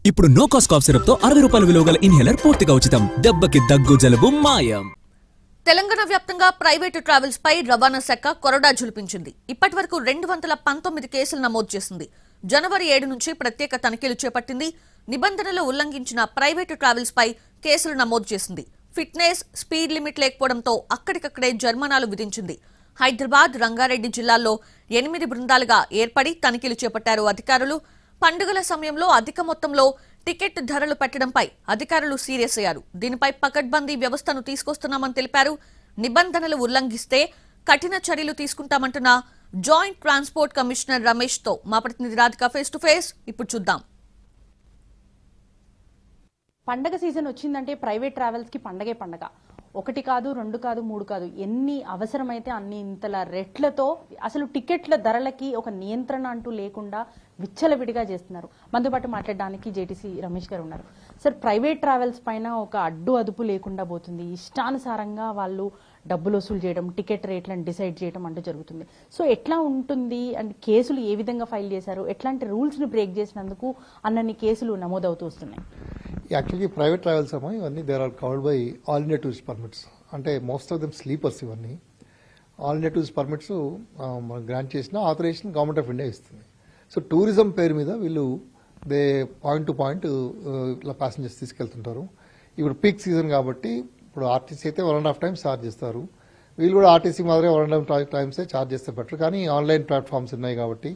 ఇప్పుడు no cost cough syrup తో 60 రూపాయల విలువ గల ఇన్హేలర్ పూర్తిగా ఉచితం. దెబ్బకి దగ్గు జలుబు మాయం. తెలంగాణ వ్యాప్తంగా ప్రైవేటు ట్రావెల్స్ పై రవాణా శాఖ కొరడా జులిపించింది. ఇప్పటివరకు 219 కేసులు నమోదు చేసింది. జనవరి 7 నుంచి ప్రత్యేక తనిఖీలు చేపట్టింది. నిబంధనలు ఉల్లంఘించిన ప్రైవేటు ట్రావెల్స్ పై కేసులు నమోదు చేసింది. ఫిట్నెస్, స్పీడ్ లిమిట్ లేకపోవడంతో అక్కడికక్కడే జరిమానాలు విధించింది. హైదరాబాద్, రంగారెడ్డి జిల్లాల్లో 8 బృందాలుగా ఏర్పడి తనిఖీలు చేపట్టారు అధికారులు. పండుగల సమయంలో అధిక మొత్తంలో టికెట్ ధరలు పెట్టడంపై అధికారులు సీరియస్ అయ్యారు. దీనిపై పకడ్బందీ వ్యవస్థను తీసుకొస్తున్నామని తెలిపారు. నిబంధనలు ఉల్లంఘిస్తే కఠిన చర్యలు తీసుకుంటామంటున్న జాయింట్ ట్రాన్స్పోర్ట్ కమిషనర్ రమేష్ తో మా ప్రతినిధి రాధిక ఫేస్ టు ఫేస్. ఇప్పుడు చూద్దాం. పండగ సీజన్ వచ్చిందంటే ప్రైవేట్ ట్రావెల్స్ కి పండగే పండగ. 1 కాదు, 2 కాదు, 3 కాదు, ఎన్ని అవసరమైతే అన్ని ఇంతల రెట్లతో అసలు టికెట్ల ధరలకి ఒక నియంత్రణ అంటూ లేకుండా విచ్చలవిడిగా చేస్తున్నారు. మనతో పాటు మాట్లాడడానికి జేటీసీ రమేష్ గారు ఉన్నారు. సార్, ప్రైవేట్ ట్రావెల్స్ పైన ఒక అదుపు లేకుండా పోతుంది. ఇష్టానుసారంగా వాళ్ళు డబ్బులు వసూలు చేయడం, టికెట్ రేట్లను డిసైడ్ చేయడం అంటూ జరుగుతుంది. సో ఎట్లా ఉంటుంది అండ్ కేసులు ఏ విధంగా ఫైల్ చేశారు, ఎట్లాంటి రూల్స్ ని బ్రేక్ చేసినందుకు అన్నన్ని కేసులు నమోదవుతూ వస్తున్నాయి? యాక్చువల్లీ ప్రైవేట్ ట్రావెల్స్ అమ్మా ఇవన్నీ there are covered by all India tourist permits. అంటే మోస్ట్ ఆఫ్ దెమ్ స్లీపర్స్. ఇవన్నీ ఆల్ ఇండియా టూరిస్ట్ పర్మిట్స్ మనం గ్రాంట్ చేసిన ఆథరైజేషన్ గవర్నమెంట్ ఆఫ్ ఇండియా ఇస్తుంది. సో టూరిజం పేరు మీద వీళ్ళు పాయింట్ టు పాయింట్ ఇట్లా ప్యాసింజర్స్ తీసుకెళ్తుంటారు. ఇప్పుడు పీక్ సీజన్ కాబట్టి ఇప్పుడు ఆర్టీసీ అయితే 1.5 times ఛార్జ్ చేస్తారు. వీళ్ళు కూడా ఆర్టీసీ మాదిరే 1.5 times ఛార్జ్ చేస్తే బెటర్. కానీ ఆన్లైన్ ప్లాట్ఫామ్స్ ఉన్నాయి కాబట్టి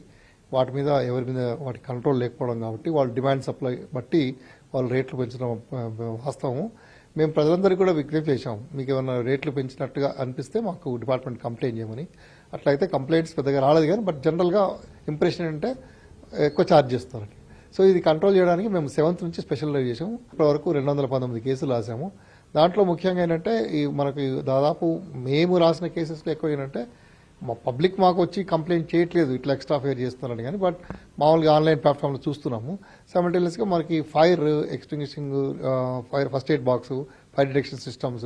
వాటి మీద ఎవరి మీద వాటి కంట్రోల్ లేకపోవడం కాబట్టి వాళ్ళు డిమాండ్ సప్లై బట్టి వాళ్ళు రేట్లు పెంచడం వాస్తవం. మేము ప్రజలందరికీ కూడా విజ్ఞప్తి చేశాం, మీకు ఏమైనా రేట్లు పెంచినట్టుగా అనిపిస్తే మాకు డిపార్ట్మెంట్ కంప్లైంట్ చేయమని. అట్లయితే కంప్లైంట్స్ పెద్దగా రాలేదు కానీ బట్ జనరల్గా ఇంప్రెషన్ అంటే ఎక్కువ ఛార్జ్ చేస్తారని. సో ఇది కంట్రోల్ చేయడానికి మేము 7th నుంచి స్పెషల్ డ్రైవ్ చేసాము. ఇప్పటివరకు 219 కేసులు రాసాము. దాంట్లో ముఖ్యంగా ఏంటంటే ఈ మనకి దాదాపు మేము రాసిన కేసెస్లో ఎక్కువ ఏంటంటే మా పబ్లిక్ మాకు వచ్చి కంప్లైంట్ చేయట్లేదు ఇట్లా ఎక్స్ట్రా ఫేర్ చేస్తున్నారని, కానీ బట్ మామూలుగా ఆన్లైన్ ప్లాట్ఫామ్లో చూస్తున్నాము. సైమల్టేనియస్గా మనకి fire extinguishing, fire first aid box, fire detection systems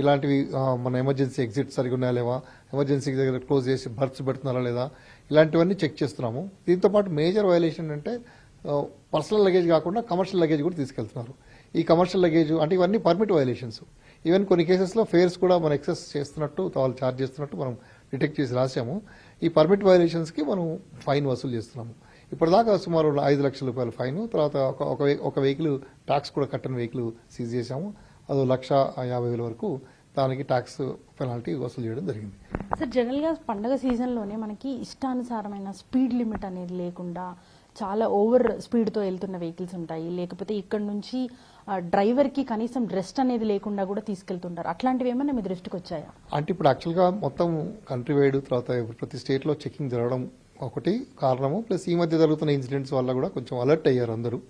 ఇలాంటివి, మన ఎమర్జెన్సీ ఎగ్జిట్ సరిగా ఉన్నాయా లేవా, ఎమర్జెన్సీ దగ్గర క్లోజ్ చేసి బర్త్స్ పెడుతున్నారా లేదా, ఇలాంటివన్నీ చెక్ చేస్తున్నాము. దీంతో పాటు మేజర్ వైలేషన్ అంటే పర్సనల్ లగేజ్ కాకుండా కమర్షియల్ లగేజ్ కూడా తీసుకెళ్తున్నారు. ఈ కమర్షియల్ లగేజ్ అంటే ఇవన్నీ పర్మిట్ వైలేషన్స్. ఈవెన్ కొన్ని కేసెస్లో ఫేర్స్ కూడా మనం ఎక్సెస్ చేస్తున్నట్టు, వాళ్ళు ఛార్జ్ చేస్తున్నట్టు మనం డిటెక్ట్ చేసి రాసాము. ఈ పర్మిట్ వైలేషన్స్కి మనం ఫైన్ వసూలు చేస్తున్నాము. ఇప్పటిదాకా సుమారు 5 లక్షల రూపాయల ఫైన్, తర్వాత ఒక వెహికల్ ట్యాక్స్ కూడా కట్టని వెహికల్ సీజ్ చేశాము. అది 1,50,000 వరకు దానికి ట్యాక్స్ పెనాల్టీ వసూలు చేయడం జరిగింది. సార్, జనరల్గా పండగ సీజన్లోనే మనకి ఇష్టానుసారమైన స్పీడ్ లిమిట్ అనేది లేకుండా చాలా ఓవర్ స్పీడ్తో వెళ్తున్న వెహికల్స్ ఉంటాయి. లేకపోతే ఇక్కడ నుంచి డ్రైవర్కి కనీసం రెస్ట్ అనేది లేకుండా కూడా తీసుకెళ్తుంటారు. అట్లాంటివి ఏమైనా మీ దృష్టికి వచ్చాయా? అంటే ఇప్పుడు యాక్చువల్గా మొత్తం కంట్రీ వైడ్ తర్వాత ప్రతి స్టేట్లో చెకింగ్ జరగడం ఒకటి కారణము, ప్లస్ ఈ మధ్య జరుగుతున్న ఇన్సిడెంట్స్ వల్ల కూడా కొంచెం అలర్ట్ అయ్యారు అందరూ.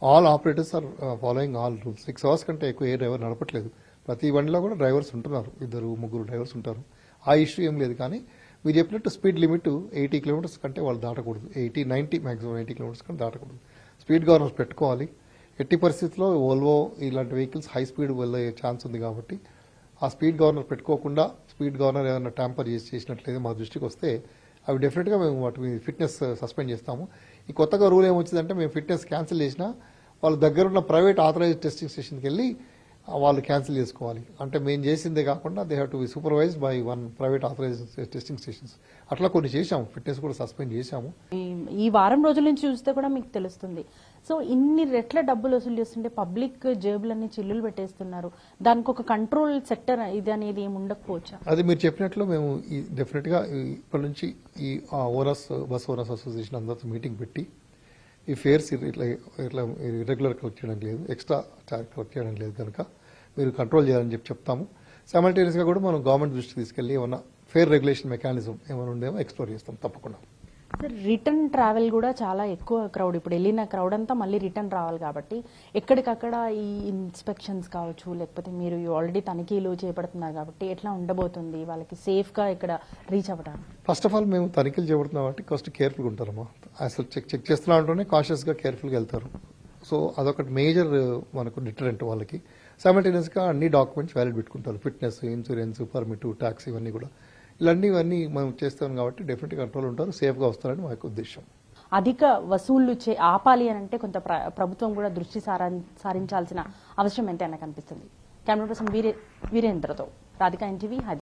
All operators are following all rules. 6 hours కంటే ఎక్కువ ఏ డ్రైవర్ నడపట్లేదు. ప్రతి బండిలో కూడా డ్రైవర్స్ ఉంటున్నారు, 2-3 డ్రైవర్స్ ఉంటారు. ఆ ఇష్యూ ఏం లేదు. కానీ మీరు చెప్పినట్టు స్పీడ్ లిమిట్ 80 kilometers కంటే వాళ్ళు దాటకూడదు. 80-90 మ్యాక్సిమం 80 kilometers కంటే దాటకూడదు. స్పీడ్ గవర్నర్స్ పెట్టుకోవాలి. ఎట్టి పరిస్థితుల్లో వోల్వో ఇలాంటి వెహికల్స్ హై స్పీడ్ వెళ్ళే ఛాన్స్ ఉంది కాబట్టి ఆ స్పీడ్ గవర్నర్ పెట్టుకోకుండా, స్పీడ్ గవర్నర్ ఏమైనా ట్యాంపర్ చేసినట్లయితే మా దృష్టికి వస్తే అవి డెఫినెట్గా మేము వాటి ఫిట్నెస్ సస్పెండ్ చేస్తాము. ఈ కొత్తగా రూల్ ఏమొచ్చిందంటే మేము ఫిట్నెస్ క్యాన్సిల్ చేసినా వాళ్ళ దగ్గరున్న ప్రైవేట్ ఆథరైజ్డ్ టెస్టింగ్ స్టేషన్కి వెళ్ళి వాళ్ళు క్యాన్సిల్ చేసుకోవాలి. అంటే మేము చేసిందే కాకుండా they have to be supervised by 1 private authorised testing stations. అట్లా కొన్ని చేశాము, ఫిట్నెస్ కూడా సస్పెండ్ చేశాము. ఈ వారం రోజుల నుంచి చూస్తే కూడా మీకు తెలుస్తుంది. సో ఇన్ని రెట్ల డబ్బులు వసూలు చేస్తుంటే పబ్లిక్ జేబులన్నీ చిల్లులు పెట్టేస్తున్నారు. దానికి ఒక కంట్రోల్ సెక్టర్ ఇది అనేది ఏమి ఉండకపోవచ్చా? అది మీరు చెప్పినట్లు మేము డెఫినెట్గా ఇప్పటి నుంచి ఈ ఓనర్స్, బస్ ఓనర్స్ అసోసియేషన్ అందరితో మీటింగ్ పెట్టి ఈ ఫేర్స్ ఇట్లా ఇర్రెగ్యులర్ కలెక్ట్ చేయడం లేదు, ఎక్స్ట్రా ఛార్జ్ కలెక్ట్ చేయడం లేదు కనుక మీరు కంట్రోల్ చేయాలని చెప్తాము. సైమల్టేనియస్గా కూడా మనం గవర్నమెంట్ దృష్టికి తీసుకెళ్ళి ఏమన్నా ఫేర్ రెగ్యులేషన్ మెకానిజం ఏమైనా ఉండేమో ఎక్స్ప్లోర్ చేస్తాం తప్పకుండా. సార్, రిటర్న్ ట్రావెల్ కూడా చాలా ఎక్కువ క్రౌడ్. ఇప్పుడు వెళ్ళిన క్రౌడ్ అంతా మళ్ళీ రిటర్న్ రావాలి కాబట్టి ఎక్కడికక్కడ ఈ ఇన్స్పెక్షన్స్ కావచ్చు, లేకపోతే మీరు ఆల్రెడీ తనిఖీలు చేపడుతున్నారు కాబట్టి ఎట్లా ఉండబోతుంది వాళ్ళకి సేఫ్గా ఇక్కడ రీచ్ అవ్వడానికి? ఫస్ట్ ఆఫ్ ఆల్ మేము తనిఖీలు చేపడుతున్నాం కాబట్టి ఫస్ట్ కేర్ఫుల్గా ఉంటారమ్మా. అసలు చెక్ చేస్తున్నా ఉంటేనే కాషియస్గా కేర్ఫుల్గా వెళ్తారు. సో అదొకటి మేజర్ మనకు డిటరెంట్ వాళ్ళకి. సైమల్టేనియస్గా అన్ని డాక్యుమెంట్స్ వ్యాలిడ్ పెట్టుకుంటారు, ఫిట్నెస్, ఇన్సూరెన్స్, పర్మిట్, ట్యాక్స్ ఇవన్నీ కూడా. ఇవన్నీ మనం చేస్తాం కాబట్టి డెఫినెట్గా కంట్రోల్ ఉంటారు, సేఫ్గా వస్తారని మా యొక్క ఉద్దేశం. అధిక వసూళ్లు ఆపాలి అని అంటే కొంత ప్రభుత్వం కూడా దృష్టి సారించాల్సిన అవసరం ఎంతైనా కనిపిస్తుంది. కెమెరా పర్సన్ వీరేంద్రతో రాధిక ఎన్టీవీ.